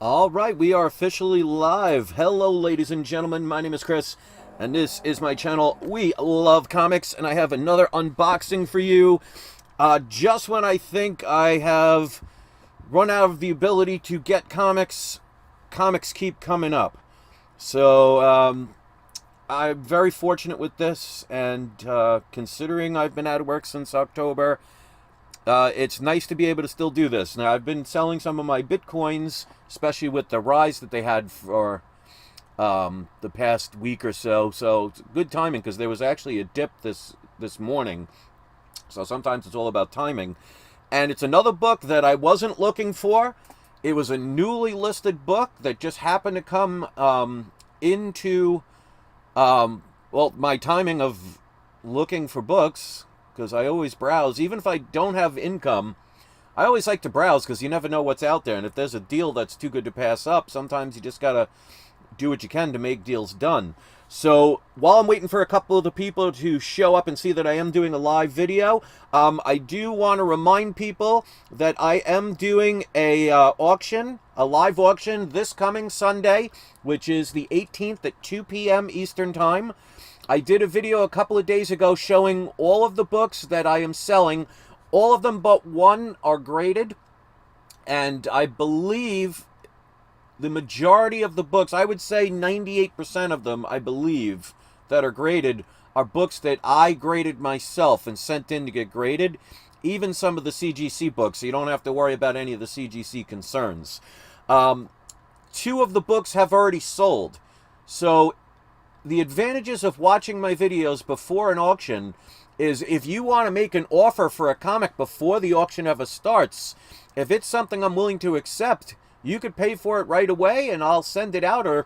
All right, we are officially live. Hello, ladies and gentlemen. My name is Chris, and this is my channel. We love comics, and I have another unboxing for you. Just when I think I have run out of the ability to get comics, comics keep coming up. So, I'm very fortunate with this, and considering I've been out of work since October, it's nice to be able to still do this. Now, I've been selling some of my Bitcoins, especially with the rise that they had for the past week or so. So it's good timing because there was actually a dip this morning. So sometimes it's all about timing. And it's another book that I wasn't looking for. It was a newly listed book that just happened to come into my timing of looking for books, because I always browse. Even if I don't have income, I always like to browse because you never know what's out there. And if there's a deal that's too good to pass up, sometimes you just got to do what you can to make deals done. So while I'm waiting for a couple of the people to show up and see that I am doing a live video, I do want to remind people that I am doing a live auction this coming Sunday, which is the 18th at 2 p.m. Eastern Time. I did a video a couple of days ago showing all of the books that I am selling. All of them but one are graded, and I believe the majority of the books, I would say 98% of them, I believe, that are graded are books that I graded myself and sent in to get graded. Even some of the CGC books, so you don't have to worry about any of the CGC concerns. Two of the books have already sold. So the advantages of watching my videos before an auction is if you want to make an offer for a comic before the auction ever starts, if it's something I'm willing to accept, you could pay for it right away and I'll send it out, or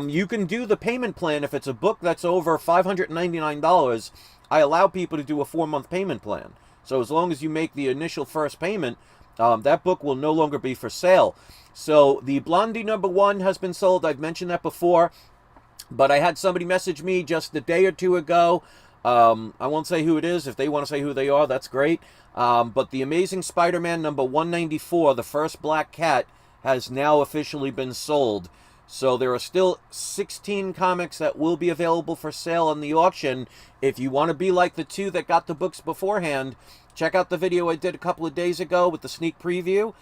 you can do the payment plan. If it's a book that's over $599, I allow people to do a 4-month payment plan. So as long as you make the initial first payment, that book will no longer be for sale. So the Blondie #1 has been sold. I've mentioned that before. But I had somebody message me just a day or two ago. I won't say who it is. If they want to say who they are, that's great. But the Amazing Spider-Man #194, the first Black Cat, has now officially been sold. So there are still 16 comics that will be available for sale in the auction. If you want to be like the two that got the books beforehand, check out the video I did a couple of days ago with the sneak preview.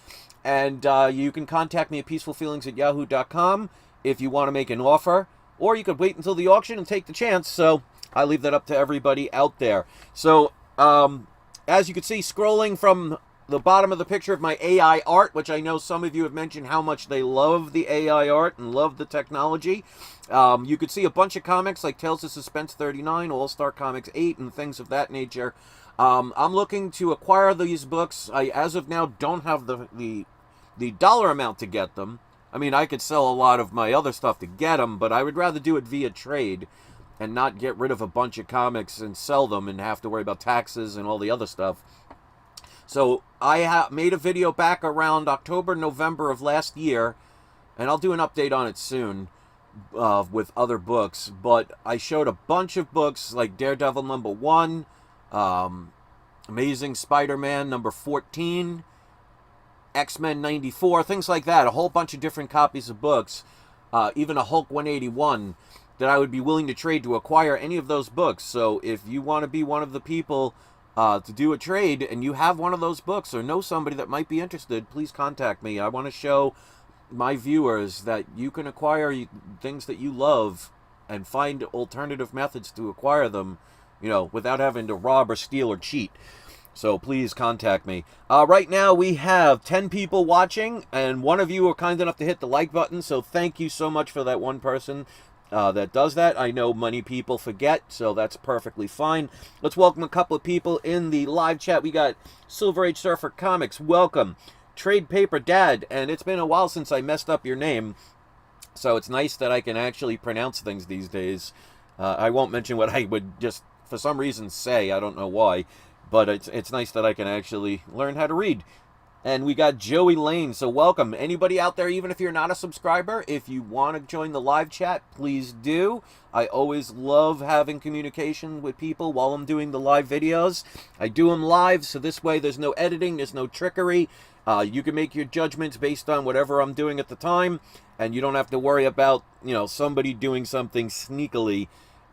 And you can contact me at peacefulfeelings@yahoo.com if you want to make an offer. Or you could wait until the auction and take the chance. So I leave that up to everybody out there. So as you can see, scrolling from the bottom of the picture of my AI art, which I know some of you have mentioned how much they love the AI art and love the technology. You could see a bunch of comics like Tales of Suspense 39, All-Star Comics 8, and things of that nature. I'm looking to acquire these books. I, as of now, don't have the dollar amount to get them. I mean, I could sell a lot of my other stuff to get them, but I would rather do it via trade and not get rid of a bunch of comics and sell them and have to worry about taxes and all the other stuff. So I made a video back around October, November of last year, and I'll do an update on it soon with other books. But I showed a bunch of books like Daredevil #1, Amazing Spider-Man #14, X-Men '94, things like that. A whole bunch of different copies of books, even a Hulk 181, that I would be willing to trade to acquire any of those books. So if you want to be one of the people to do a trade and you have one of those books or know somebody that might be interested, please contact me. I want to show my viewers that you can acquire things that you love and find alternative methods to acquire them, you know, without having to rob or steal or cheat. So please contact me. Right now we have 10 people watching, and one of you are kind enough to hit the like button, so thank you so much for that one person that does that. I know many people forget, so that's perfectly fine. Let's welcome a couple of people in the live chat. We got Silver Age Surfer Comics, welcome. Trade Paper Dad, and it's been a while since I messed up your name, so it's nice that I can actually pronounce things these days. I won't mention what I would just, for some reason, say. I don't know why. But it's nice that I can actually learn how to read. And we got Joey Lane, so welcome. Anybody out there, even if you're not a subscriber, if you want to join the live chat, please do. I always love having communication with people while I'm doing the live videos. I do them live, so this way there's no editing, there's no trickery. You can make your judgments based on whatever I'm doing at the time, and you don't have to worry about, somebody doing something sneakily,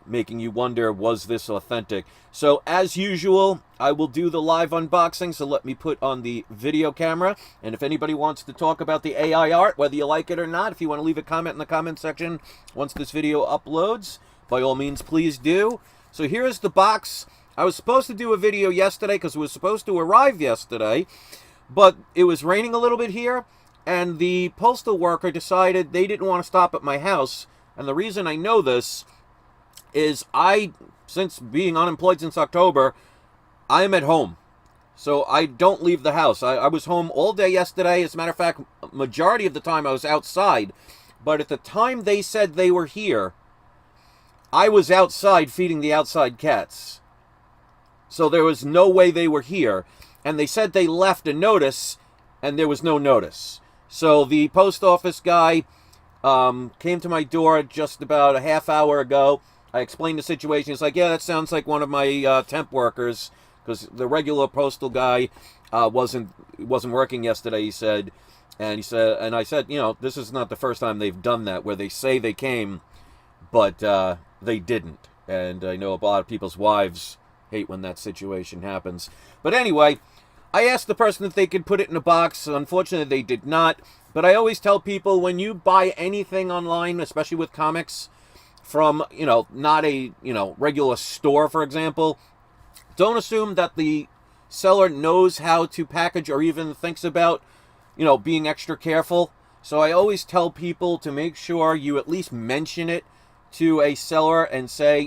making you wonder, was this authentic? So, as usual, I will do the live unboxing, so let me put on the video camera. And if anybody wants to talk about the AI art, whether you like it or not, if you want to leave a comment in the comment section once this video uploads, by all means, please do. So here's the box. I was supposed to do a video yesterday because it was supposed to arrive yesterday, but it was raining a little bit here, and the postal worker decided they didn't want to stop at my house. And the reason I know this is since being unemployed since October, I'm at home. So I don't leave the house. I was home all day yesterday. As a matter of fact, majority of the time I was outside. But at the time they said they were here, I was outside feeding the outside cats. So there was no way they were here. And they said they left a notice, and there was no notice. So the post office guy came to my door just about a half hour ago. I explained the situation. He's like, yeah, that sounds like one of my temp workers, because the regular postal guy wasn't working yesterday, he said. And I said, this is not the first time they've done that, where they say they came, but they didn't. And I know a lot of people's wives hate when that situation happens. But anyway, I asked the person if they could put it in a box. Unfortunately, they did not. But I always tell people, when you buy anything online, especially with comics, from, not a, regular store, for example, don't assume that the seller knows how to package or even thinks about, being extra careful. So I always tell people to make sure you at least mention it to a seller and say,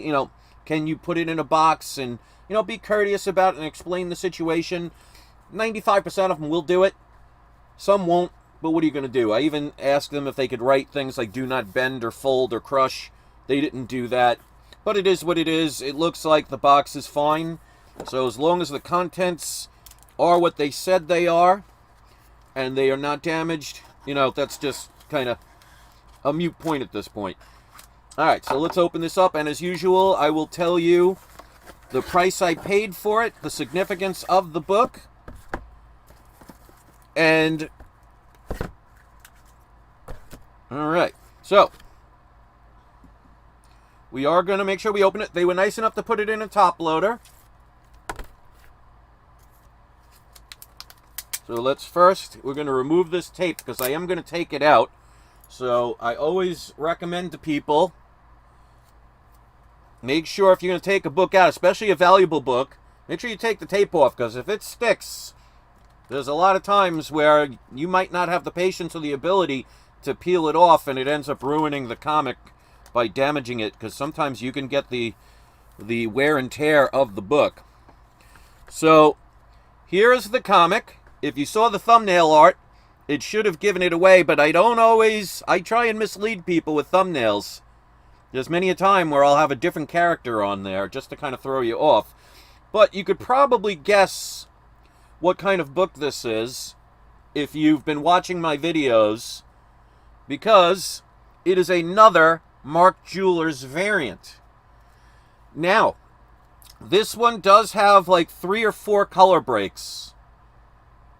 can you put it in a box, and, be courteous about it and explain the situation. 95% of them will do it. Some won't, but what are you going to do? I even asked them if they could write things like do not bend or fold or crush. They didn't do that, but it is what it is. It looks like the box is fine. So as long as the contents are what they said they are, and they are not damaged, that's just kind of a moot point at this point. All right, so let's open this up, and as usual, I will tell you the price I paid for it, the significance of the book, and all right, so we are going to make sure we open it. They were nice enough to put it in a top loader. So we're going to remove this tape because I am going to take it out. So I always recommend to people, make sure if you're going to take a book out, especially a valuable book, make sure you take the tape off, because if it sticks, there's a lot of times where you might not have the patience or the ability to peel it off, and it ends up ruining the comic by damaging it, because sometimes you can get the wear and tear of the book. So here is the comic. If you saw the thumbnail art, it should have given it away, but I try and mislead people with thumbnails. There's many a time where I'll have a different character on there just to kind of throw you off. But you could probably guess what kind of book this is if you've been watching my videos, because it is another Mark Jewelers variant. Now, this one does have like 3 or 4 color breaks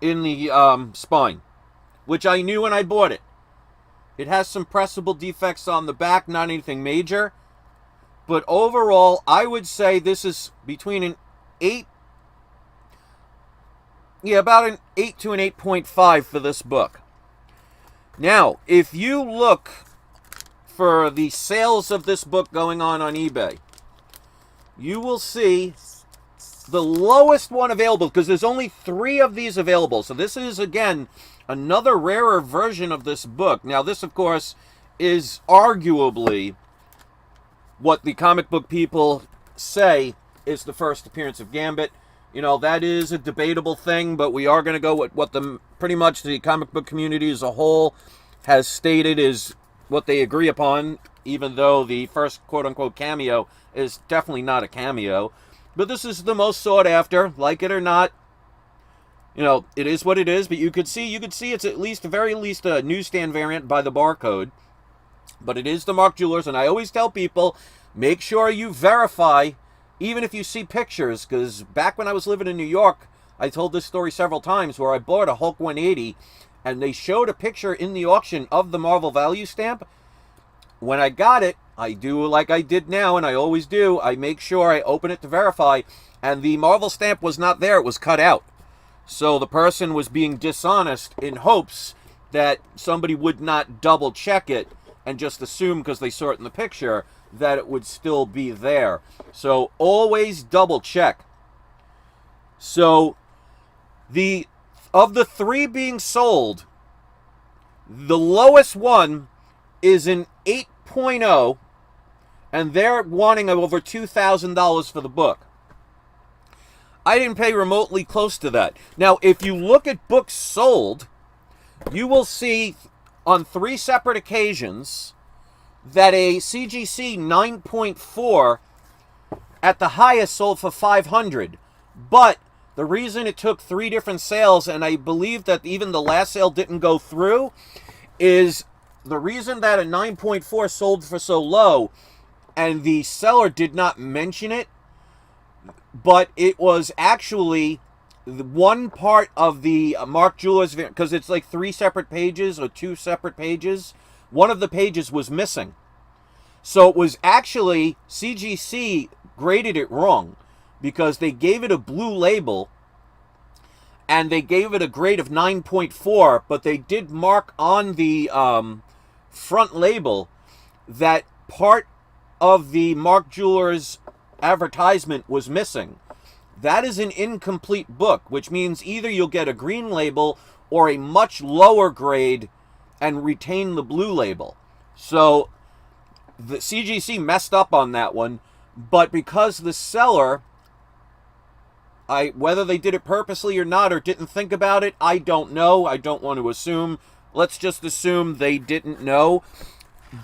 in the spine, which I knew when I bought it. It has some pressable defects on the back, not anything major. But overall, I would say this is between an 8, about an 8 to an 8.5 for this book. Now, if you look for the sales of this book going on eBay, you will see the lowest one available, because there's only 3 of these available. So this is, again, another rarer version of this book. Now, this, of course, is arguably what the comic book people say is the first appearance of Gambit. That is a debatable thing, but we are going to go with what pretty much the comic book community as a whole has stated is what they agree upon, even though the first quote-unquote cameo is definitely not a cameo. But this is the most sought after, like it or not. It is what it is, but you could see it's at least, very least, a newsstand variant by the barcode. But it is the Mark Jewelers, and I always tell people, make sure you verify, even if you see pictures, because back when I was living in New York, I told this story several times where I bought a Hulk 180 and they showed a picture in the auction of the Marvel value stamp. When I got it, I do like I did now, and I always do, I make sure I open it to verify, and the Marvel stamp was not there. It was cut out. So the person was being dishonest in hopes that somebody would not double check it and just assume because they saw it in the picture that it would still be there. So always double check. So of the 3 being sold, the lowest one is an 8.0, and they're wanting over $2,000 for the book. I didn't pay remotely close to that. Now, if you look at books sold, you will see on 3 separate occasions that a CGC 9.4 at the highest sold for $500. But the reason it took 3 different sales, and I believe that even the last sale didn't go through, is the reason that a 9.4 sold for so low, and the seller did not mention it, but it was actually the one part of the Mark Jewelers, because it's like 3 separate pages or 2 separate pages. One of the pages was missing. So it was actually, CGC graded it wrong because they gave it a blue label and they gave it a grade of 9.4, but they did mark on the front label that part of the Mark Jewelers advertisement was missing. That is an incomplete book, which means either you'll get a green label or a much lower grade and retain the blue label. So the CGC messed up on that one, but because the seller, whether they did it purposely or not or didn't think about it, I don't know. I don't want to assume. Let's just assume they didn't know.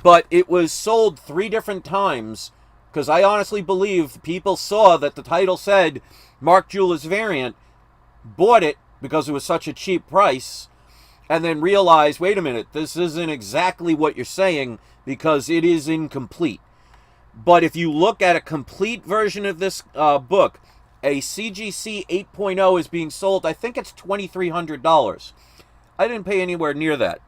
But it was sold 3 different times because I honestly believe people saw that the title said Mark Jewelers variant, bought it because it was such a cheap price, and then realized, wait a minute, this isn't exactly what you're saying because it is incomplete. But if you look at a complete version of this book, a CGC 8.0 is being sold, I think it's $2,300. I didn't pay anywhere near that.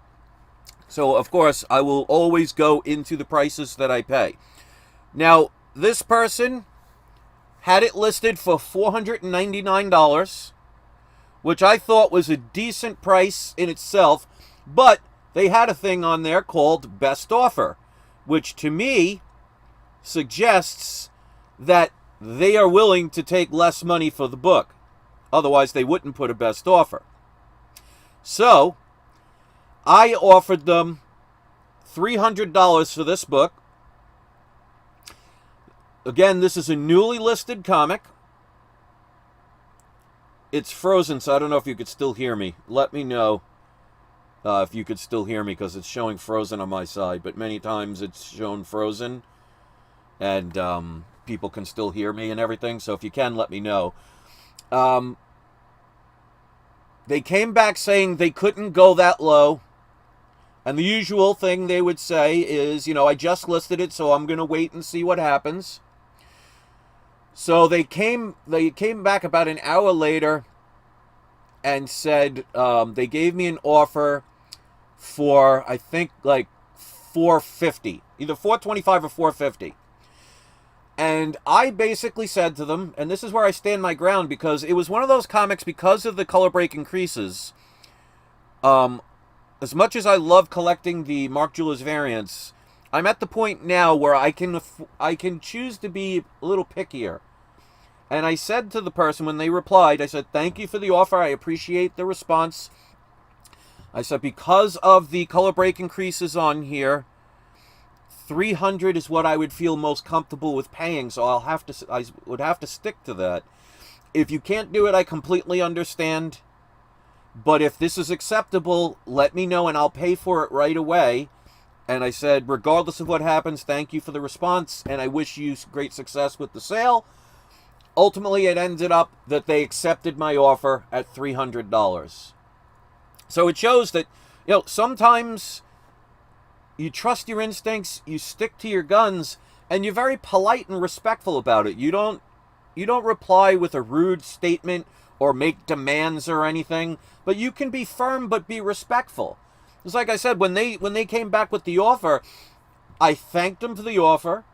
So, of course, I will always go into the prices that I pay. Now, this person had it listed for $499, which I thought was a decent price in itself, but they had a thing on there called Best Offer, which to me suggests that they are willing to take less money for the book. Otherwise, they wouldn't put a Best Offer. So, I offered them $300 for this book. Again, this is a newly listed comic. It's frozen, so I don't know if you could still hear me. Let me know if you could still hear me, because it's showing frozen on my side. But many times it's shown frozen, and people can still hear me and everything. So if you can, let me know. They came back saying they couldn't go that low. And the usual thing they would say is, I just listed it, so I'm going to wait and see what happens. So they came back about an hour later and said they gave me an offer for, I think, like $450, either $425 or $450. And I basically said to them, and this is where I stand my ground, because it was one of those comics, because of the color break increases, as much as I love collecting the Mark Jewelers variants, I'm at the point now where I can choose to be a little pickier. And I said to the person when they replied, I said, thank you for the offer. I appreciate the response. I said, because of the color break increases on here, $300 is what I would feel most comfortable with paying. So I would have to stick to that. If you can't do it, I completely understand. But if this is acceptable, let me know and I'll pay for it right away. And I said, regardless of what happens, thank you for the response, and I wish you great success with the sale. Ultimately, it ended up that they accepted my offer at $300. So it shows that, sometimes you trust your instincts, you stick to your guns, and you're very polite and respectful about it. You don't reply with a rude statement or make demands or anything, but you can be firm but be respectful. It's like I said, when they came back with the offer, I thanked them for the offer,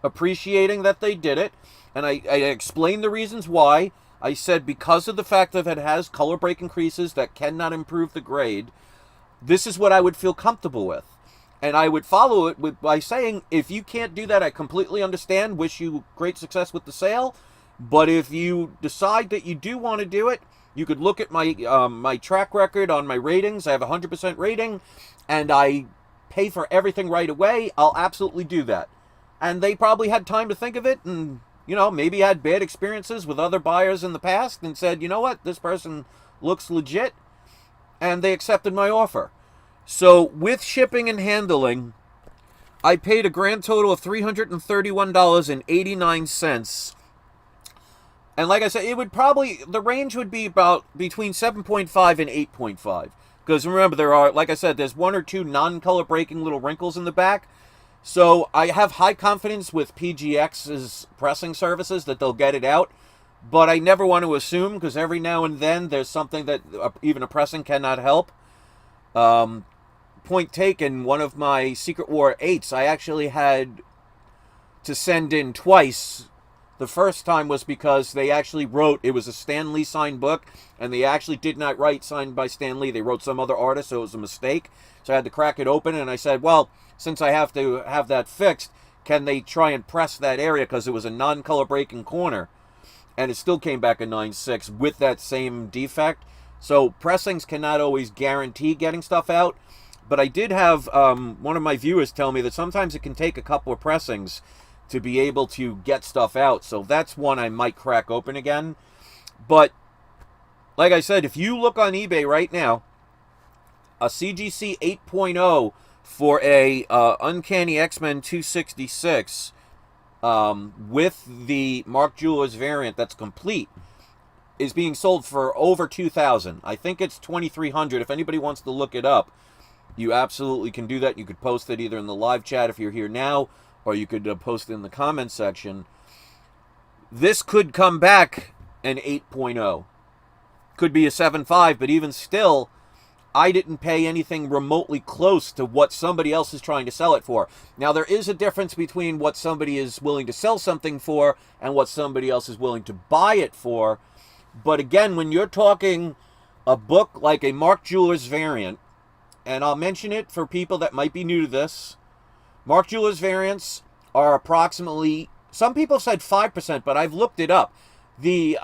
appreciating that they did it, and I explained the reasons why. I said because of the fact that it has color break increases that cannot improve the grade, this is what I would feel comfortable with. And I would follow it by saying, if you can't do that, I completely understand, wish you great success with the sale, but if you decide that you do want to do it, you could look at my my track record on my ratings. I have a 100% rating, and I pay for everything right away. I'll absolutely do that. And they probably had time to think of it, and maybe had bad experiences with other buyers in the past, and said, you know what, this person looks legit, and they accepted my offer. So with shipping and handling, I paid a grand total of $331.89. And like I said, the range would be about between 7.5 and 8.5. Because remember, there's one or two non-color breaking little wrinkles in the back. So I have high confidence with PGX's pressing services that they'll get it out. But I never want to assume, because every now and then there's something that even a pressing cannot help. Point taken, one of my Secret War 8s, I actually had to send in twice. The first time was because they actually wrote, it was a Stan Lee signed book, and they actually did not write signed by Stan Lee. They wrote some other artist, so it was a mistake. So I had to crack it open, and I said, well, since I have to have that fixed, can they try and press that area, because it was a non-color breaking corner, and it still came back a 9.6 with that same defect. So pressings cannot always guarantee getting stuff out, but I did have one of my viewers tell me that sometimes it can take a couple of pressings to be able to get stuff out. So that's one I might crack open again. But like I said, if you look on eBay right now, a CGC 8.0 for a Uncanny X-Men 266 with the Mark Jewelers variant that's complete is being sold for over $2,000. I think it's $2,300. If anybody wants to look it up, you absolutely can do that. You could post it either in the live chat if you're here now, or you could post it in the comments section. This could come back an 8.0. Could be a 7.5, but even still, I didn't pay anything remotely close to what somebody else is trying to sell it for. Now, there is a difference between what somebody is willing to sell something for and what somebody else is willing to buy it for. But again, when you're talking a book like a Mark Jewelers variant, and I'll mention it for people that might be new to this, Mark Jewelers variants are approximately, some people said 5%, but I've looked it up. The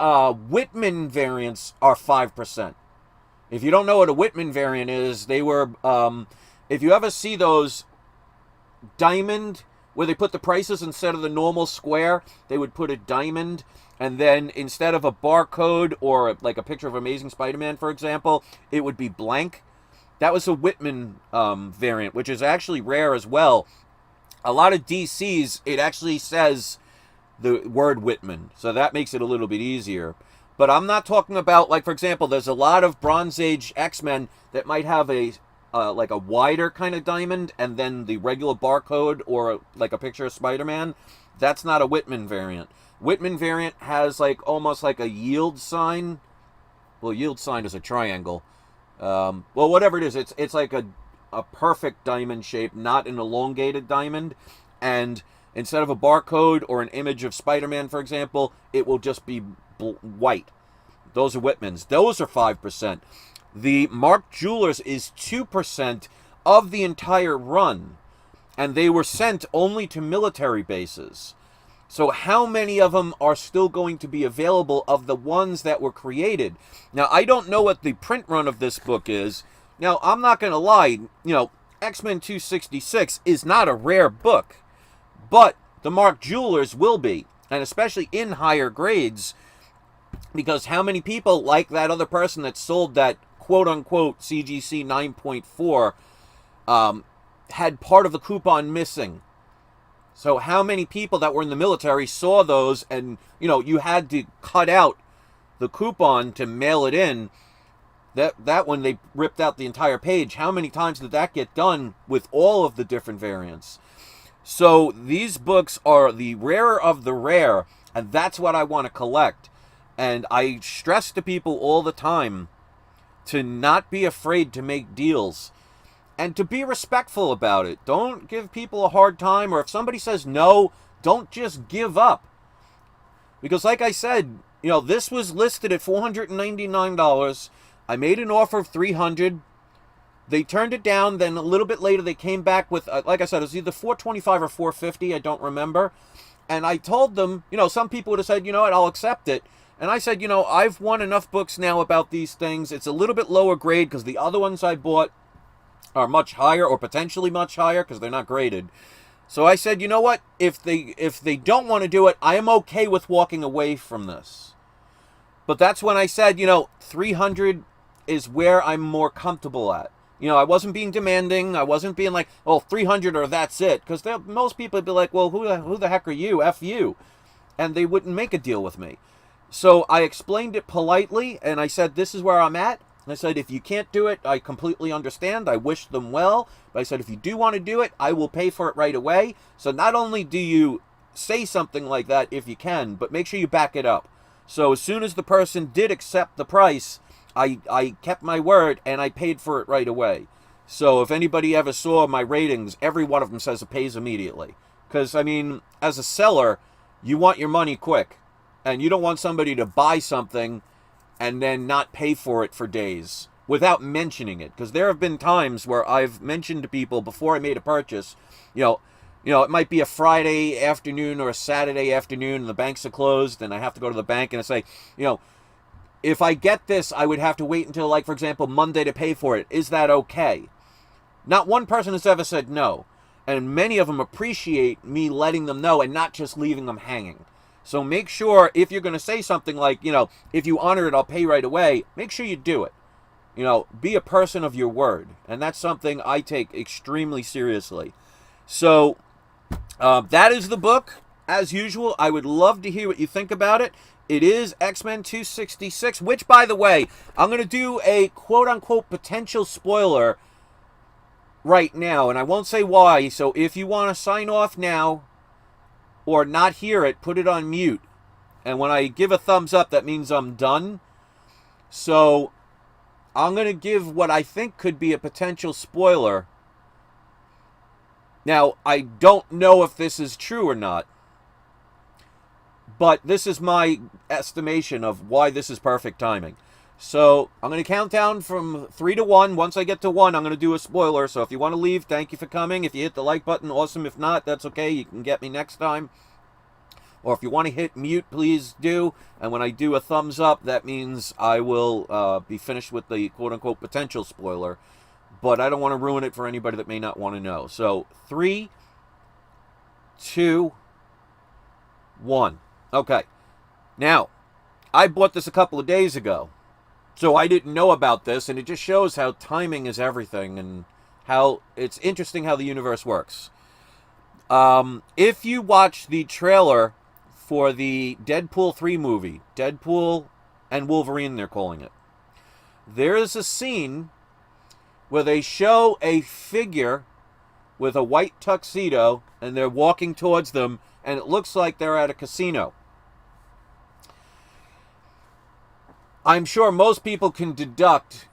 Whitman variants are 5%. If you don't know what a Whitman variant is, they were, if you ever see those diamond, where they put the prices instead of the normal square, they would put a diamond, and then instead of a barcode or like a picture of Amazing Spider-Man, for example, it would be blank. That was a Whitman variant, which is actually rare as well. A lot of DCs, it actually says the word Whitman, so that makes it a little bit easier. But I'm not talking about, like, for example, there's a lot of Bronze Age X-Men that might have a like a wider kind of diamond and then the regular barcode or like a picture of Spider-Man. That's not a Whitman variant. Whitman variant has like almost like a yield sign. Well, yield sign is a triangle. Well, whatever it is, it's like a perfect diamond shape, not an elongated diamond. And instead of a barcode or an image of Spider-Man, for example, it will just be white. Those are Whitmans. Those are 5%. The Mark Jewelers is 2% of the entire run. And they were sent only to military bases. So how many of them are still going to be available of the ones that were created? Now, I don't know what the print run of this book is. Now, I'm not going to lie. X-Men 266 is not a rare book. But the Mark Jewelers will be. And especially in higher grades. Because how many people, like that other person that sold that quote-unquote CGC 9.4, had part of the coupon missing? So how many people that were in the military saw those and, you had to cut out the coupon to mail it in. That when they ripped out the entire page, how many times did that get done with all of the different variants? So these books are the rarer of the rare, and that's what I want to collect. And I stress to people all the time to not be afraid to make deals and to be respectful about it. Don't give people a hard time, or if somebody says no, don't just give up. Because like I said, this was listed at $499. I made an offer of $300. They turned it down. Then a little bit later, they came back with, like I said, it was either $425 or $450. I don't remember. And I told them, some people would have said, you know what, I'll accept it. And I said, I've won enough books now about these things. It's a little bit lower grade because the other ones I bought are much higher, or potentially much higher, because they're not graded. So I said, you know what? If they don't want to do it, I am okay with walking away from this. But that's when I said, $300 is where I'm more comfortable at. I wasn't being demanding. I wasn't being like, oh, $300 or that's it. Because most people would be like, well, who the heck are you? F you. And they wouldn't make a deal with me. So I explained it politely, and I said, this is where I'm at. And I said, if you can't do it, I completely understand. I wish them well. But I said, if you do want to do it, I will pay for it right away. So not only do you say something like that if you can, but make sure you back it up. So as soon as the person did accept the price, I kept my word, and I paid for it right away. So if anybody ever saw my ratings, every one of them says it pays immediately. Because, as a seller, you want your money quick. And you don't want somebody to buy something and then not pay for it for days without mentioning it. Because there have been times where I've mentioned to people before I made a purchase, it might be a Friday afternoon or a Saturday afternoon and the banks are closed and I have to go to the bank and I say, if I get this, I would have to wait until, like, for example, Monday to pay for it. Is that okay? Not one person has ever said no. And many of them appreciate me letting them know and not just leaving them hanging. So make sure, if you're going to say something like, if you honor it, I'll pay right away, make sure you do it. Be a person of your word. And that's something I take extremely seriously. So that is the book. As usual, I would love to hear what you think about it. It is X-Men 266, which, by the way, I'm going to do a quote-unquote potential spoiler right now. And I won't say why. So if you want to sign off now or not hear it, put it on mute. And when I give a thumbs up, that means I'm done. So I'm going to give what I think could be a potential spoiler. Now, I don't know if this is true or not. But this is my estimation of why this is perfect timing. So I'm going to count down from 3 to 1. Once I get to 1, I'm going to do a spoiler. So if you want to leave, thank you for coming. If you hit the like button, awesome. If not, that's okay. You can get me next time. Or if you want to hit mute, please do. And when I do a thumbs up, that means I will be finished with the quote-unquote potential spoiler. But I don't want to ruin it for anybody that may not want to know. So 3, 2, 1. Okay. Now, I bought this a couple of days ago. So I didn't know about this, and it just shows how timing is everything and how it's interesting how the universe works. If you watch the trailer for the Deadpool 3 movie, Deadpool and Wolverine, they're calling it, there is a scene where they show a figure with a white tuxedo, and they're walking towards them, and it looks like they're at a casino. I'm sure most people can deduct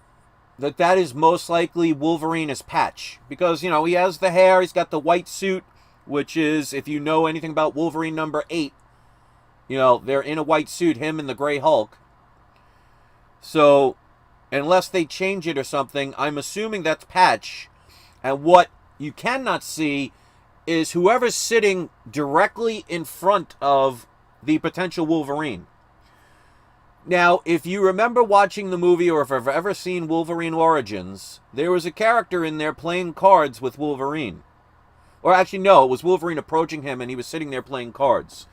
that that is most likely Wolverine as Patch. Because, he has the hair, he's got the white suit, which is, if you know anything about Wolverine number 8, they're in a white suit, him and the Grey Hulk. So, unless they change it or something, I'm assuming that's Patch. And what you cannot see is whoever's sitting directly in front of the potential Wolverine. Now, if you remember watching the movie, or if I've ever seen Wolverine Origins, there was a character in there playing cards with Wolverine. Or actually, no, it was Wolverine approaching him and he was sitting there playing cards.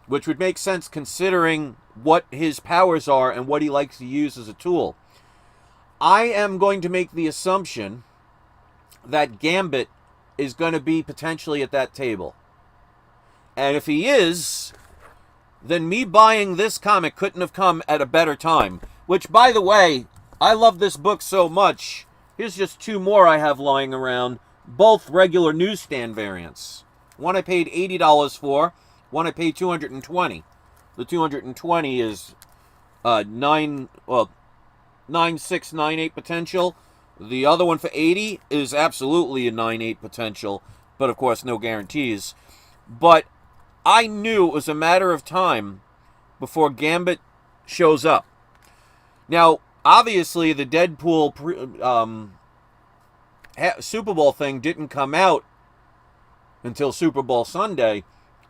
Which would make sense considering what his powers are and what he likes to use as a tool. I am going to make the assumption that Gambit is going to be potentially at that table. And if he is, then me buying this comic couldn't have come at a better time. Which, by the way, I love this book so much. Here's just 2 more I have lying around. Both regular newsstand variants. One I paid $80 for. One I paid $220. The $220 is Nine six, 9.8 potential. The other one for 80 is absolutely a 9.8 potential, but of course no guarantees. But I knew it was a matter of time before Gambit shows up. Now, obviously, the Deadpool Super Bowl thing didn't come out until Super Bowl Sunday.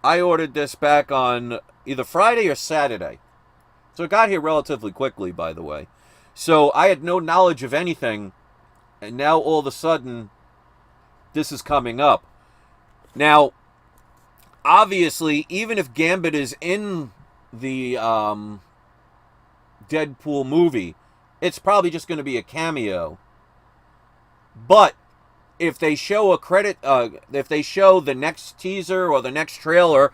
I ordered this back on either Friday or Saturday. So it got here relatively quickly, by the way. So I had no knowledge of anything, and now all of a sudden, this is coming up. Now, obviously, even if Gambit is in the Deadpool movie, it's probably just going to be a cameo. But if they show if they show the next teaser or the next trailer,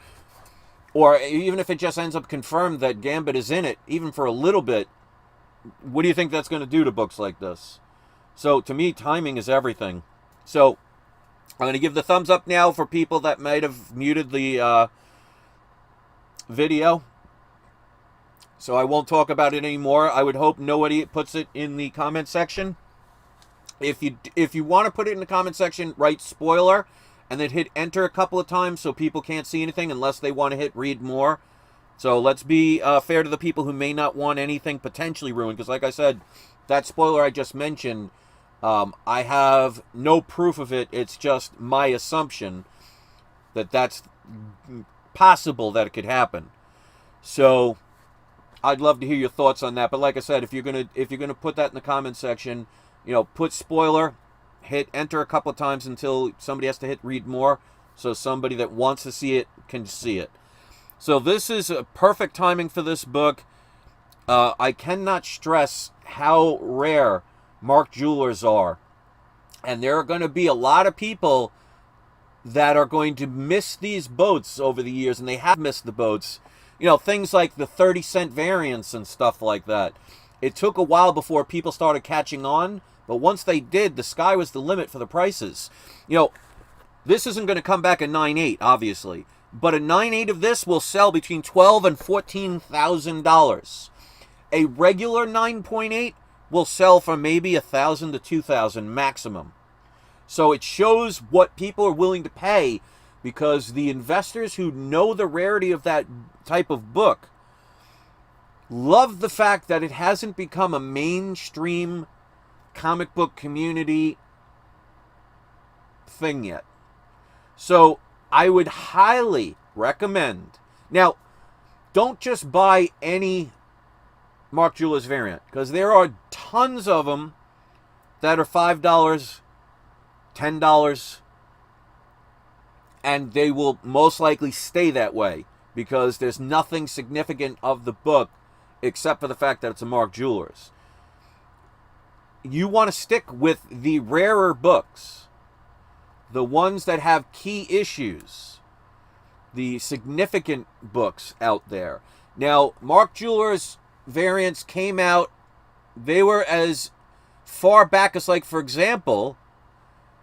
or even if it just ends up confirmed that Gambit is in it, even for a little bit, what do you think that's going to do to books like this? So, to me, timing is everything. So, I'm going to give the thumbs up now for people that might have muted the video. So, I won't talk about it anymore. I would hope nobody puts it in the comment section. If you want to put it in the comment section, write spoiler, and then hit enter a couple of times so people can't see anything unless they want to hit read more. So let's be fair to the people who may not want anything potentially ruined, because like I said, that spoiler I just mentioned, I have no proof of it. It's just my assumption that that's possible that it could happen. So I'd love to hear your thoughts on that. But like I said, if you're gonna put that in the comment section, put spoiler, hit enter a couple of times until somebody has to hit read more, so somebody that wants to see it can see it. So this is a perfect timing for this book. I cannot stress how rare Mark Jewelers are. And there are going to be a lot of people that are going to miss these boats over the years, and they have missed the boats. Things like the 30-cent variants and stuff like that. It took a while before people started catching on, but once they did, the sky was the limit for the prices. This isn't going to come back a 9.8, obviously. But a 9.8 of this will sell between $12,000 and $14,000. A regular 9.8 will sell for maybe $1,000 to $2,000 maximum. So it shows what people are willing to pay, because the investors who know the rarity of that type of book love the fact that it hasn't become a mainstream comic book community thing yet. So I would highly recommend. Now, don't just buy any Mark Jewelers variant, because there are tons of them that are $5, $10, and they will most likely stay that way, because there's nothing significant of the book except for the fact that it's a Mark Jewelers. You want to stick with the rarer books, the ones that have key issues, the significant books out there. Now, Mark Jewelers variants came out, they were as far back as, like, for example,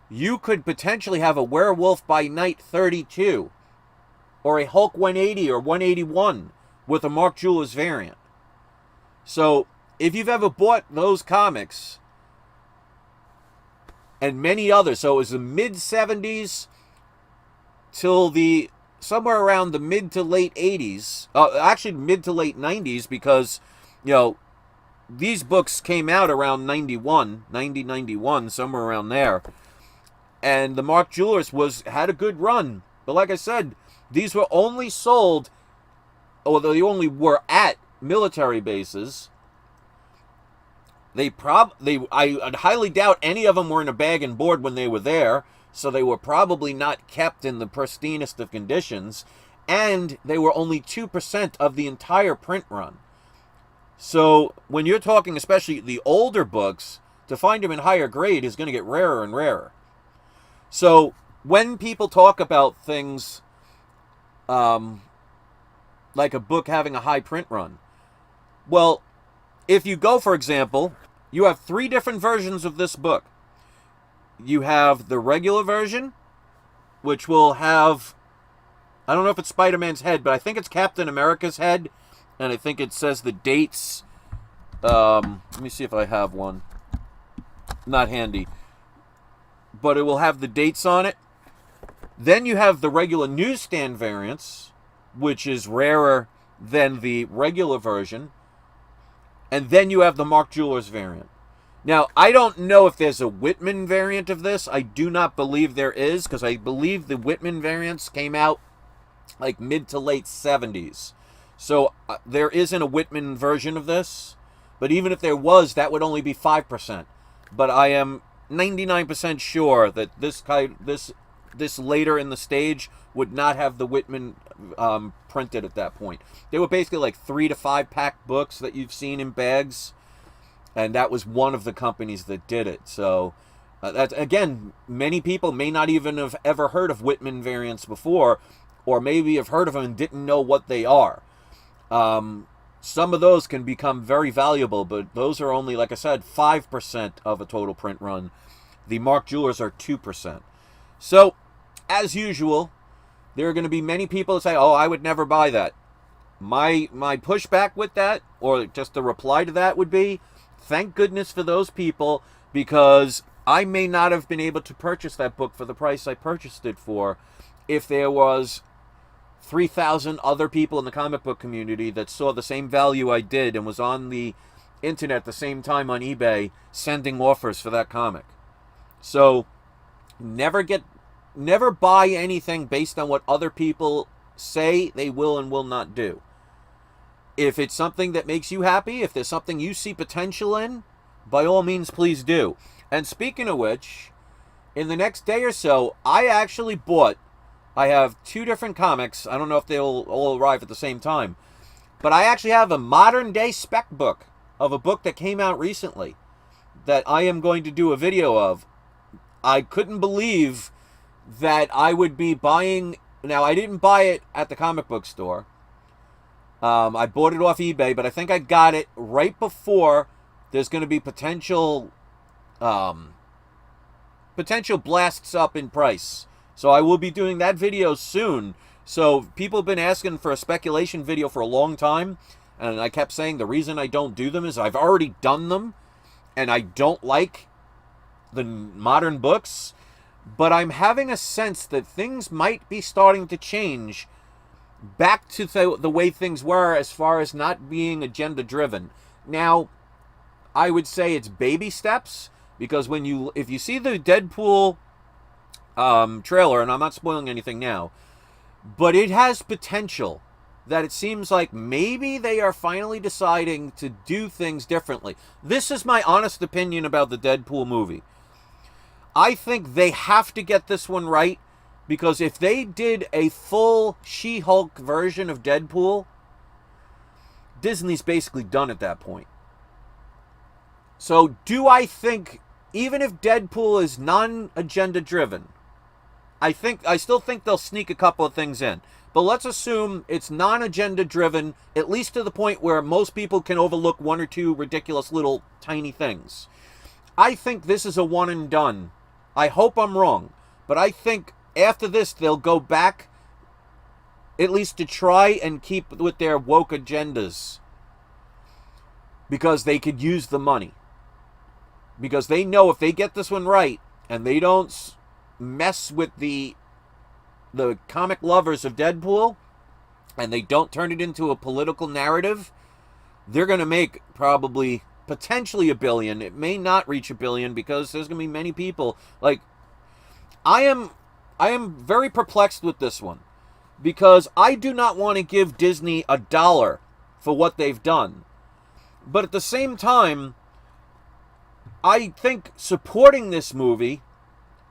you could potentially have a Werewolf by Night 32 or a Hulk 180 or 181 with a Mark Jewelers variant. So, if you've ever bought those comics and many others, so it was the mid-70s till somewhere around the mid to late 80s, actually mid to late 90s, because, these books came out around 91, somewhere around there. And the Mark Jewelers had a good run. But like I said, these were only sold, or they only were at military bases. I highly doubt any of them were in a bag and board when they were there, so they were probably not kept in the pristinest of conditions, and they were only 2% of the entire print run. So when you're talking especially the older books, to find them in higher grade is going to get rarer and rarer. So when people talk about things like a book having a high print run, well, if you go, for example, you have 3 different versions of this book. You have the regular version, which will have, I don't know if it's Spider-Man's head, but I think it's Captain America's head and I think it says the dates. Let me see if I have one. Not handy. But it will have the dates on it. Then you have the regular newsstand variants, which is rarer than the regular version. And then you have the Mark Jewelers variant. Now, I don't know if there's a Whitman variant of this. I do not believe there is, because I believe the Whitman variants came out like mid to late 70s. So there isn't a Whitman version of this. But even if there was, that would only be 5%. But I am 99% sure that this later in the stage would not have the Whitman printed at that point. They were basically like 3 to 5 pack books that you've seen in bags. And that was one of the companies that did it. So, that, again, many people may not even have ever heard of Whitman variants before, or maybe have heard of them and didn't know what they are. Some of those can become very valuable, but those are only, like I said, 5% of a total print run. The Mark Jewelers are 2%. So, as usual, there are going to be many people that say, oh, I would never buy that. My pushback with that, or just a reply to that, would be, thank goodness for those people, because I may not have been able to purchase that book for the price I purchased it for if there was 3,000 other people in the comic book community that saw the same value I did and was on the internet at the same time on eBay sending offers for that comic. So never buy anything based on what other people say they will and will not do. If it's something that makes you happy, if there's something you see potential in, by all means, please do. And speaking of which, in the next day or so, I have 2 different comics. I don't know if they'll all arrive at the same time. But I actually have a modern day spec book of a book that came out recently that I am going to do a video of. I couldn't believe that I would be buying... Now, I didn't buy it at the comic book store. I bought it off eBay, but I think I got it right before there's going to be potential blasts up in price. So I will be doing that video soon. So people have been asking for a speculation video for a long time, and I kept saying the reason I don't do them is I've already done them, and I don't like the modern books, but I'm having a sense that things might be starting to change back to the way things were as far as not being agenda driven. Now, I would say it's baby steps, because if you see the Deadpool trailer, and I'm not spoiling anything now, but it has potential that it seems like maybe they are finally deciding to do things differently. This is my honest opinion about the Deadpool movie. I think they have to get this one right, because if they did a full She-Hulk version of Deadpool, Disney's basically done at that point. So do I think, even if Deadpool is non-agenda driven, I still think they'll sneak a couple of things in. But let's assume it's non-agenda driven, at least to the point where most people can overlook 1 or 2 ridiculous little tiny things. I think this is a one and done. I hope I'm wrong, but I think after this they'll go back, at least to try and keep with their woke agendas, because they could use the money. Because they know if they get this one right and they don't mess with the comic lovers of Deadpool, and they don't turn it into a political narrative, they're going to make probably potentially $1 billion. It may not reach $1 billion, because there's going to be many people. Like, I am very perplexed with this one, because I do not want to give Disney $1 for what they've done. But at the same time, I think supporting this movie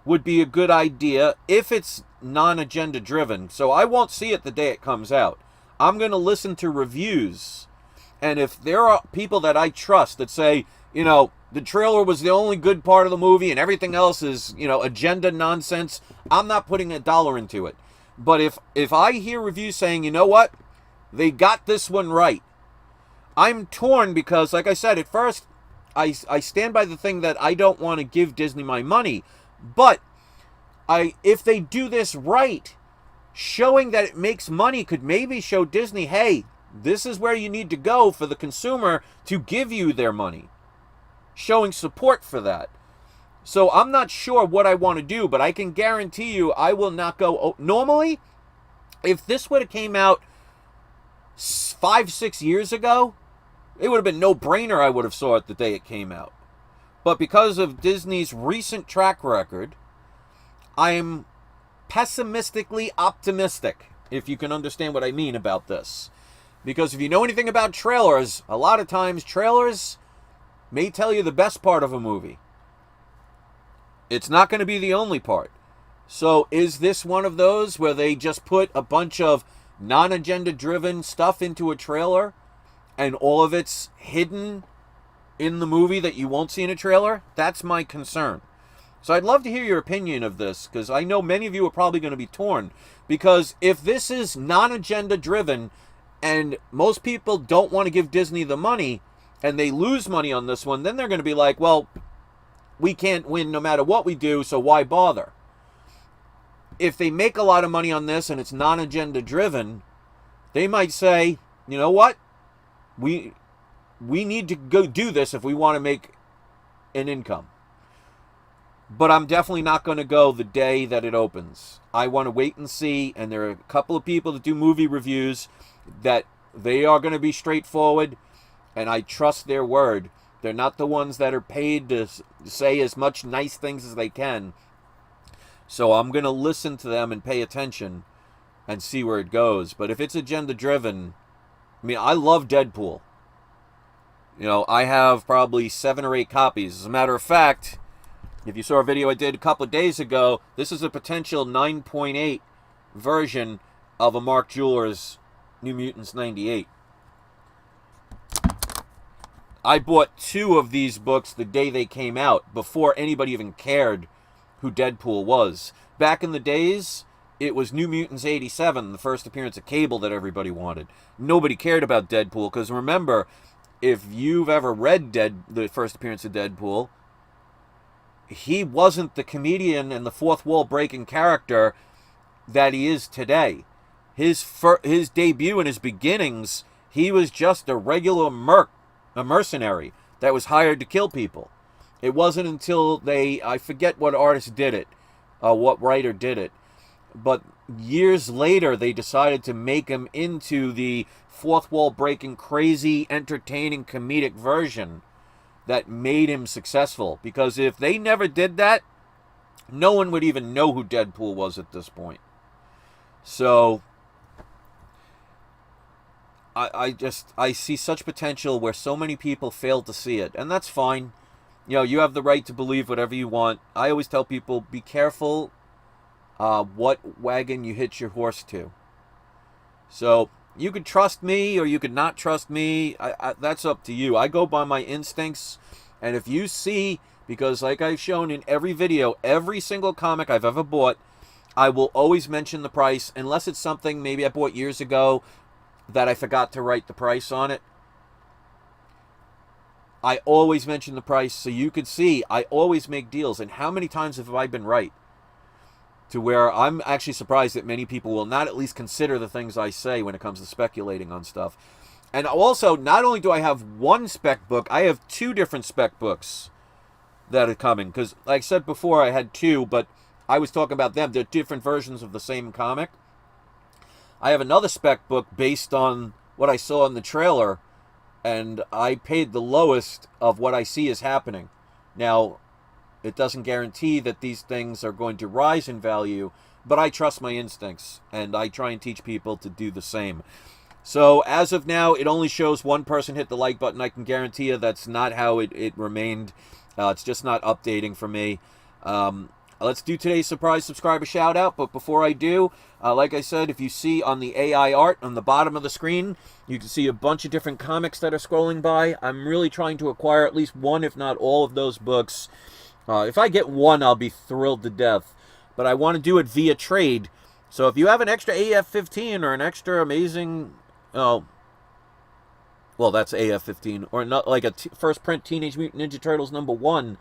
would be a good idea if it's non-agenda driven. So I won't see it the day it comes out. I'm going to listen to reviews. And if there are people that I trust that say, the trailer was the only good part of the movie and everything else is, agenda nonsense, I'm not putting $1 into it. But if I hear reviews saying, you know what, they got this one right, I'm torn, because, like I said, at first, I stand by the thing that I don't want to give Disney my money. But if they do this right, showing that it makes money could maybe show Disney, hey, This is where you need to go for the consumer to give you their money, showing support for that. So I'm not sure what I want to do, but I can guarantee you I will not go. Normally, if this would have came out 5-6 years ago, it would have been no brainer. I would have saw it the day it came out. But because of Disney's recent track record, I am pessimistically optimistic, if you can understand what I mean about this. Because if you know anything about trailers, a lot of times trailers may tell you the best part of a movie. It's not going to be the only part. So is this one of those where they just put a bunch of non-agenda driven stuff into a trailer and all of it's hidden in the movie that you won't see in a trailer? That's my concern. So I'd love to hear your opinion of this, because I know many of you are probably going to be torn. Because if this is non-agenda driven and most people don't want to give Disney the money and they lose money on this one, then they're going to be like, well, we can't win no matter what we do, so why bother? If they make a lot of money on this and it's non-agenda driven, they might say, you know what? We need to go do this if we want to make an income. But I'm definitely not going to go the day that it opens. I want to wait and see, and there are a couple of people that do movie reviews that they are going to be straightforward, and I trust their word. They're not the ones that are paid to say as much nice things as they can. So I'm going to listen to them and pay attention and see where it goes. But if it's agenda-driven, I mean, I love Deadpool. You know, I have probably 7 or 8 copies. As a matter of fact, if you saw a video I did a couple of days ago, this is a potential 9.8 version of a Mark Jeweller's New Mutants 98. I bought 2 of these books the day they came out, before anybody even cared who Deadpool was. Back in the days, it was New Mutants 87, the first appearance of Cable, that everybody wanted. Nobody cared about Deadpool, because remember, if you've ever read the first appearance of Deadpool, he wasn't the comedian and the fourth wall breaking character that he is today. His debut and his beginnings, he was just a regular mercenary that was hired to kill people. It wasn't until I forget what artist did it, what writer did it, but years later they decided to make him into the fourth wall breaking, crazy, entertaining, comedic version that made him successful. Because if they never did that, no one would even know who Deadpool was at this point. So I see such potential where so many people fail to see it, and that's fine. You know, you have the right to believe whatever you want. I always tell people, be careful what wagon you hitch your horse to. So you could trust me or you could not trust me. That's up to you. I go by my instincts. And if you see, because like I've shown in every video, every single comic I've ever bought, I will always mention the price, unless it's something maybe I bought years ago that I forgot to write the price on it. I always mention the price, so you could see I always make deals. And how many times have I been right? To where I'm actually surprised that many people will not at least consider the things I say when it comes to speculating on stuff. And also, not only do I have one spec book, I have 2 different spec books that are coming. Because, like I said before, I had 2, but I was talking about them. They're different versions of the same comic. I have another spec book based on what I saw in the trailer, and I paid the lowest of what I see is happening. Now, it doesn't guarantee that these things are going to rise in value, but I trust my instincts, and I try and teach people to do the same. So, as of now, it only shows one person hit the like button. I can guarantee you that's not how it remained. It's just not updating for me. Let's do today's surprise subscriber shout out, but before I do, like I said, if you see on the AI art on the bottom of the screen, you can see a bunch of different comics that are scrolling by. I'm really trying to acquire at least one, if not all of those books. If I get one, I'll be thrilled to death, but I want to do it via trade. So if you have an extra AF-15 or an extra amazing, well, that's AF-15, or not like a first print Teenage Mutant Ninja Turtles #1,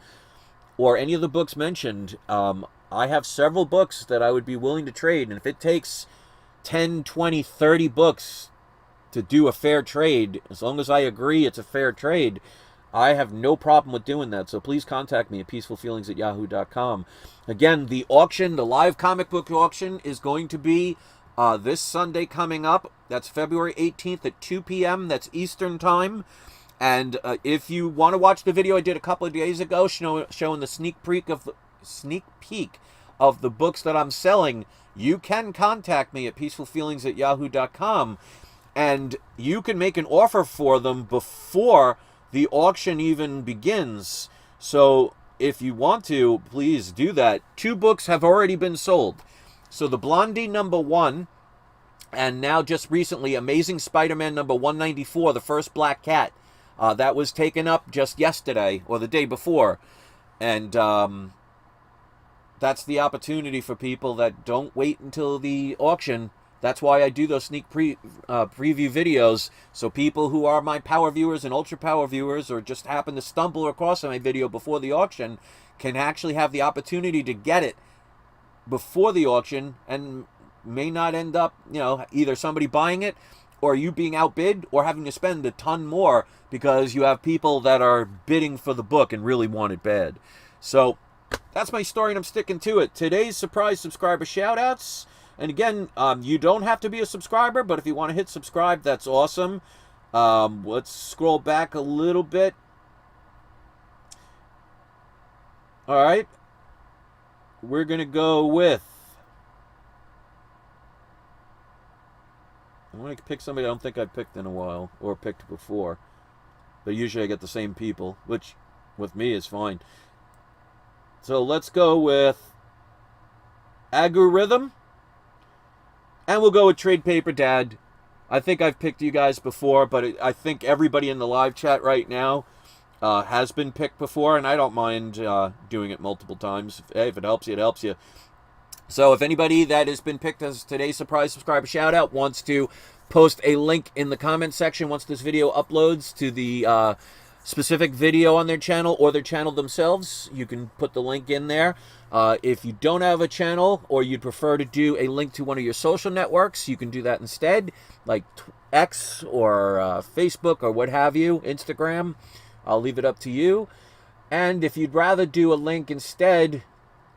or any of the books mentioned, I have several books that I would be willing to trade. And if it takes 10, 20, 30 books to do a fair trade, as long as I agree it's a fair trade, I have no problem with doing that. So please contact me at peacefulfeelings@yahoo.com. Again, the auction, the live comic book auction, is going to be this Sunday coming up. That's February 18th at 2 p.m. That's Eastern Time. And if you want to watch the video I did a couple of days ago showing the sneak peek of the books that I'm selling, you can contact me at peacefulfeelings@yahoo.com. And you can make an offer for them before the auction even begins. So if you want to, please do that. 2 books have already been sold. So the Blondie #1, and now just recently Amazing Spider-Man #194, the first Black Cat, that was taken up just yesterday or the day before. And that's the opportunity for people that don't wait until the auction. That's why I do those sneak preview videos, so people who are my power viewers and ultra power viewers, or just happen to stumble across my video before the auction, can actually have the opportunity to get it before the auction, and may not end up, either somebody buying it, or you being outbid, or having to spend a ton more because you have people that are bidding for the book and really want it bad. So that's my story, and I'm sticking to it. Today's surprise subscriber shout-outs. And again, you don't have to be a subscriber, but if you want to hit subscribe, that's awesome. Let's scroll back a little bit. All right. We're going to go with... I want to pick somebody I don't think I've picked in a while, or picked before. But usually I get the same people, which with me is fine. So let's go with Algorithm. And we'll go with Trade Paper Dad. I think I've picked you guys before, but I think everybody in the live chat right now has been picked before, and I don't mind doing it multiple times. Hey, if it helps you, it helps you. So if anybody that has been picked as today's surprise subscriber shout-out wants to post a link in the comment section once this video uploads to the specific video on their channel or their channel themselves, you can put the link in there. If you don't have a channel, or you'd prefer to do a link to one of your social networks, you can do that instead, like X or Facebook or what have you, Instagram. I'll leave it up to you. And if you'd rather do a link instead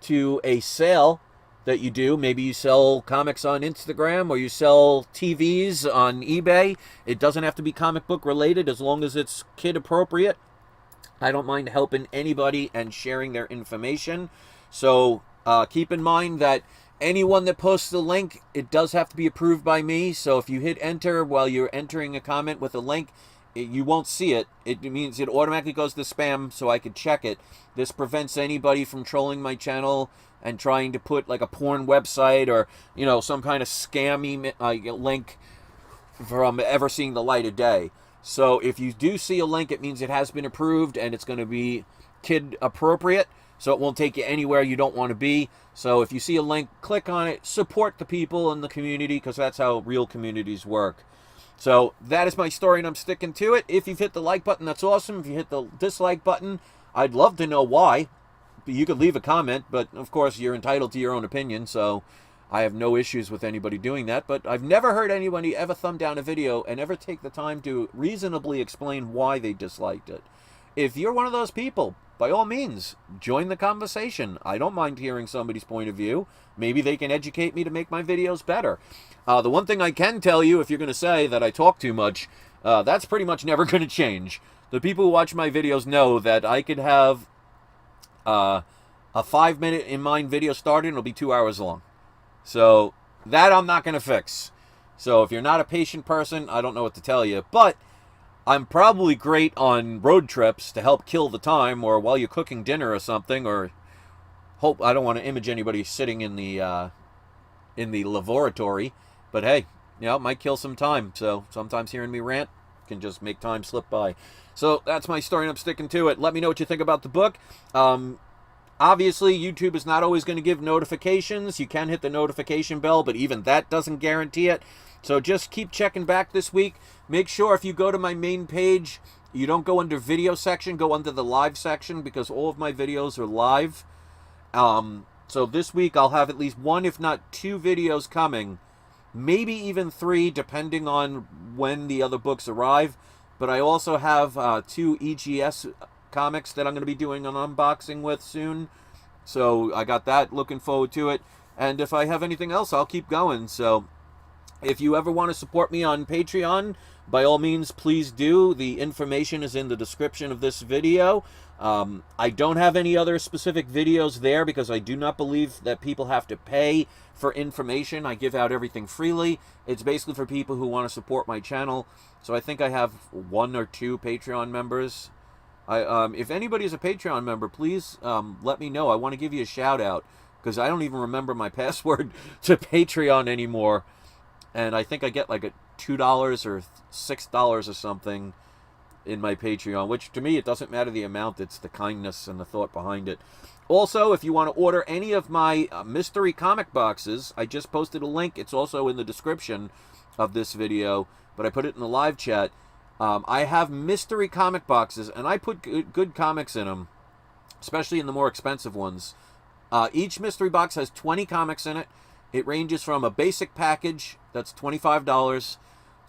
to a sale that you do, maybe you sell comics on Instagram, or you sell TVs on eBay, it doesn't have to be comic book related as long as it's kid appropriate. I don't mind helping anybody and sharing their information. So keep in mind that anyone that posts the link, it does have to be approved by me. So if you hit enter while you're entering a comment with a link, you won't see it. It means it automatically goes to spam, so I could check it. This prevents anybody from trolling my channel and trying to put like a porn website or, some kind of scammy link from ever seeing the light of day. So if you do see a link, it means it has been approved and it's going to be kid appropriate. So it won't take you anywhere you don't want to be. So if you see a link, click on it. Support the people in the community, because that's how real communities work. So that is my story, and I'm sticking to it. If you've hit the like button, that's awesome. If you hit the dislike button, I'd love to know why. You could leave a comment, but of course you're entitled to your own opinion, so I have no issues with anybody doing that. But I've never heard anybody ever thumb down a video and ever take the time to reasonably explain why they disliked it. If you're one of those people, by all means, join the conversation. I don't mind hearing somebody's point of view. Maybe they can educate me to make my videos better. The one thing I can tell you, if you're going to say that I talk too much, that's pretty much never going to change. The people who watch my videos know that I could have a 5-minute in mind video started and it'll be 2 hours long. So that I'm not going to fix. So if you're not a patient person, I don't know what to tell you. But I'm probably great on road trips to help kill the time, or while you're cooking dinner or something, or I don't want to image anybody sitting in the laboratory, but hey, it might kill some time. So sometimes hearing me rant can just make time slip by. So that's my story, and I'm sticking to it. Let me know what you think about the book. Obviously, YouTube is not always going to give notifications. You can hit the notification bell, but even that doesn't guarantee it. So just keep checking back this week. Make sure if you go to my main page, you don't go under video section, go under the live section, because all of my videos are live. So this week I'll have at least 1, if not 2 videos coming maybe even 3, depending on when the other books arrive. But I also have 2 EGS comics that I'm going to be doing an unboxing with soon. So I got that, looking forward to it. And if I have anything else, I'll keep going. So if you ever want to support me on Patreon, by all means, please do. The information is in the description of this video. I don't have any other specific videos there because I do not believe that people have to pay for information. I give out everything freely. It's basically for people who want to support my channel. So I think I have 1 or 2 Patreon members. If anybody's a Patreon member, please let me know. I want to give you a shout out because I don't even remember my password to Patreon anymore. And I think I get like a $2 or $6 or something in my Patreon, which to me, it doesn't matter the amount. It's the kindness and the thought behind it. Also, if you want to order any of my mystery comic boxes, I just posted a link. It's also in the description of this video, but I put it in the live chat. I have mystery comic boxes, and I put good comics in them, especially in the more expensive ones. Each mystery box has 20 comics in it. It ranges from a basic package that's $25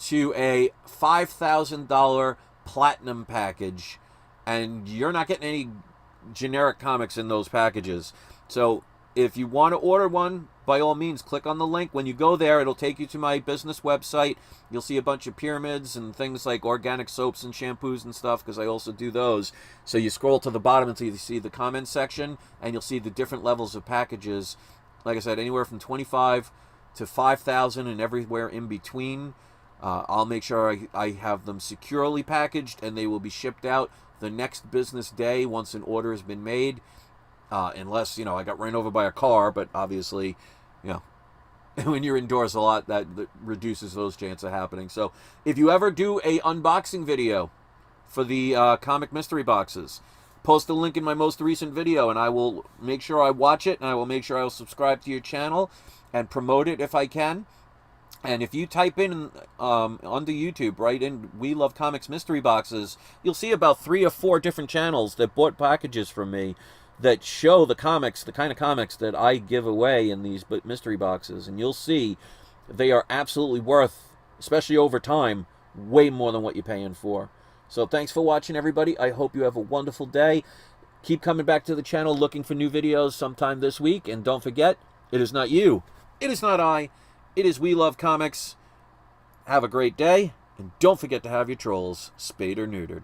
to a $5,000 platinum package, and you're not getting any generic comics in those packages. So if you want to order one, by all means, click on the link. When you go there, it'll take you to my business website. You'll see a bunch of pyramids and things like organic soaps and shampoos and stuff, because I also do those. So you scroll to the bottom until you see the comments section, and you'll see the different levels of packages. Like I said, anywhere from 25 to 5,000 and everywhere in between. I'll make sure I have them securely packaged, and they will be shipped out the next business day once an order has been made. Unless, you know, I got ran over by a car, but obviously, you know, when you're indoors a lot, that reduces those chances of happening. So if you ever do a unboxing video for the comic mystery boxes, post a link in my most recent video, and I will make sure I watch it, and I will make sure I will subscribe to your channel and promote it if I can. And if you type in onto YouTube, write in "We Love Comics Mystery Boxes," you'll see about 3 or 4 different channels that bought packages from me that show the comics, the kind of comics that I give away in these mystery boxes. And you'll see they are absolutely worth, especially over time, way more than what you're paying for. So thanks for watching, everybody. I hope you have a wonderful day. Keep coming back to the channel looking for new videos sometime this week. And don't forget, it is not you, it is not I, it is We Love Comics. Have a great day, and don't forget to have your trolls spayed or neutered.